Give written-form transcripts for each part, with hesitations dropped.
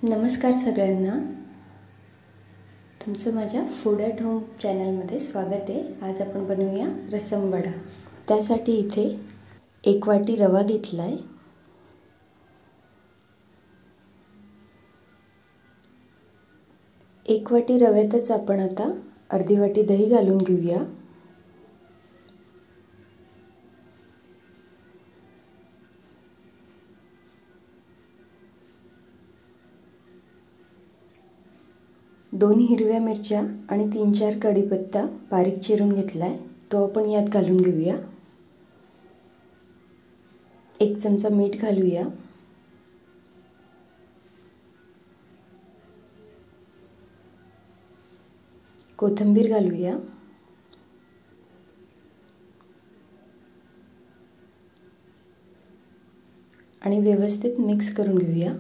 नमस्कार सगळ्यांना, तुमचं माझ्या फूड ॲट होम चॅनलमध्ये स्वागत आहे। आज आपण बनवूया रसम वडा। त्यासाठी इथे 1 वाटी रवा घेतला आहे, 1 वाटी रव्यातच आपण आता अर्धी वाटी दही घालून घेऊया। दोन हिरव्या मिरच्या आणि 3-4 कढीपत्ता बारीक चिरून घेतलाय, तो आपण यात घालून घेऊया। 1 चमचा मीठ घालूया। कोथिंबीर घालूया। आणि व्यवस्थित मिक्स करून घेऊया।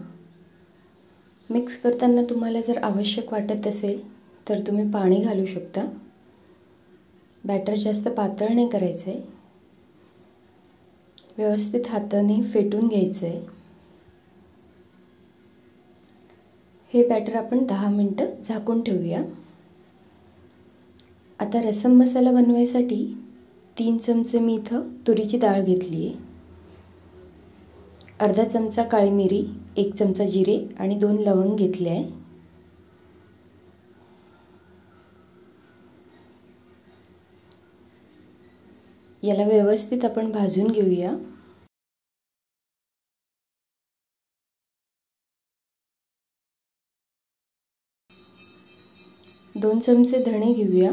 मिक्स करताना तुम्हाला जर आवश्यक वाटत असेल तर तुम्ही पाणी घालू शकता। बॅटर जास्त पातळ नाही करायचे, व्यवस्थित हाताने फेटून घ्यायचे। हे बॅटर आपण 10 मिनिटं झाकून ठेवूया। आता रसम मसाला बनवायसाठी 3 चमचे मी इथं तुरीची डाळ घेतली आहे, अर्धा चमचा काळी मिरी, 1 चमचा जिरे आणि 2 लवंग घेतले आहे। याला व्यवस्थित आपण भाजून घेऊया। दोन चमचे धणे घेऊया,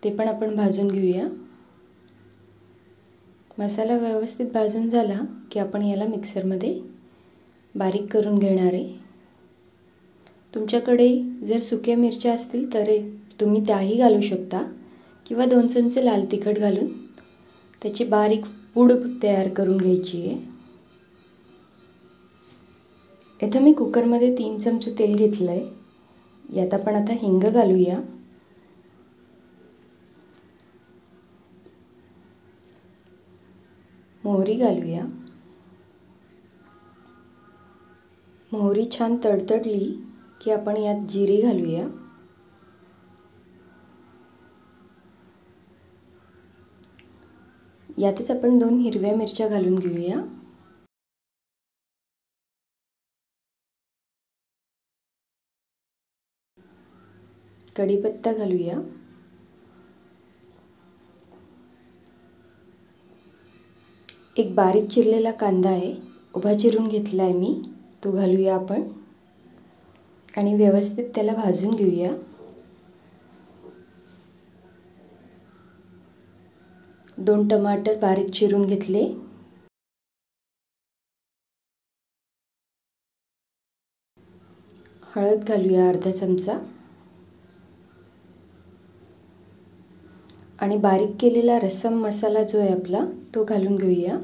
ते पण आपण भाजून घेऊया। मसाला व्यवस्थित भाजून झाला की आपण याला मिक्सरमध्ये बारीक करून घेणार आहे। तुमच्याकडे जर सुक्या मिरच्या असतील तर तुम्ही त्याही घालू शकता, किंवा 2 चमचे लाल तिखट घालून त्याची बारीक पूड तयार करून घ्यायची आहे। इथे मी कुकरमध्ये 3 चमचे तेल घेतलं आहे, यात आपण आता हिंग घालूया। मोहरी घालूया। मोहरी छान तडतडली की आपण यात जिरे घालूया। यातच आपण 2 हिरव्या मिरच्या घालून घेऊया। कढीपत्ता घालूया। एक बारीक चिरलेला कांदा आहे, उभा चिरून घेतला आहे मी, तो घालूया आपण आणि व्यवस्थित त्याला भाजून घेऊया। दोन टमाटर बारीक चिरून घेतले। हळद घालूया अर्धा चमचा आणि बारीक केलेला रसम मसाला जो आहे आपला तो घालून घेऊया।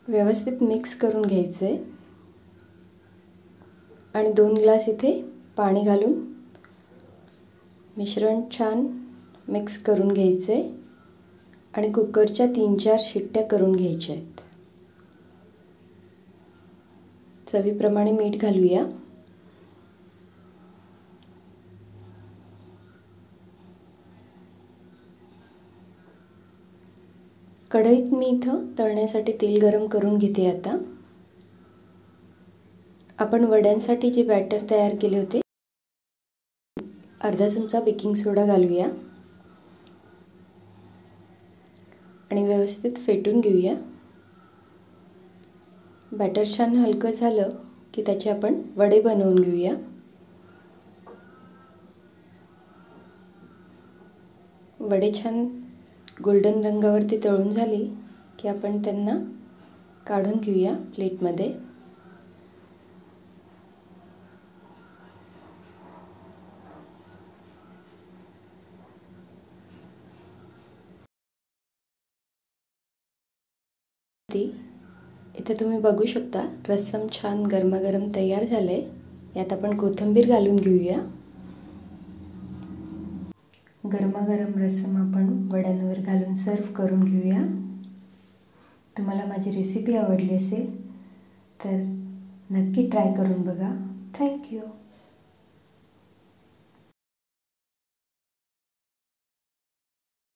व्यवस्थित मिक्स करून घ्यायचे आणि 2 ग्लास इथे पाणी घालून मिश्रण छान मिक्स करून घ्यायचे आणि कुकरच्या 3-4 शिट्ट्या करून घ्यायच्या आहेत। चवीप्रमाणे मीठ घालूया। कढईत मी इथं तळण्यासाठी तेल गरम करून घेते। आता आपण वड्यांसाठी जे बॅटर तयार केले होते, अर्धा चमचा बेकिंग सोडा घालूया आणि व्यवस्थित फेटून घेऊया। बॅटर छान हलकं झालं की त्याचे आपण वडे बनवून घेऊया। वडे छान गोल्डन रंगावरती तळून झाले की आपण त्यांना काढून घेऊया प्लेटमध्ये। इथे तुम्ही बघू शकता रसम छान गरमागरम तयार झालंय। यात आपण कोथिंबीर घालून घेऊया। गरमागरम रसम आपण वड्यांवर घालून सर्व करून घेऊया। तुम्हाला माझी रेसिपी आवडली असेल तर नक्की ट्राय करून बघा. थँक्यू.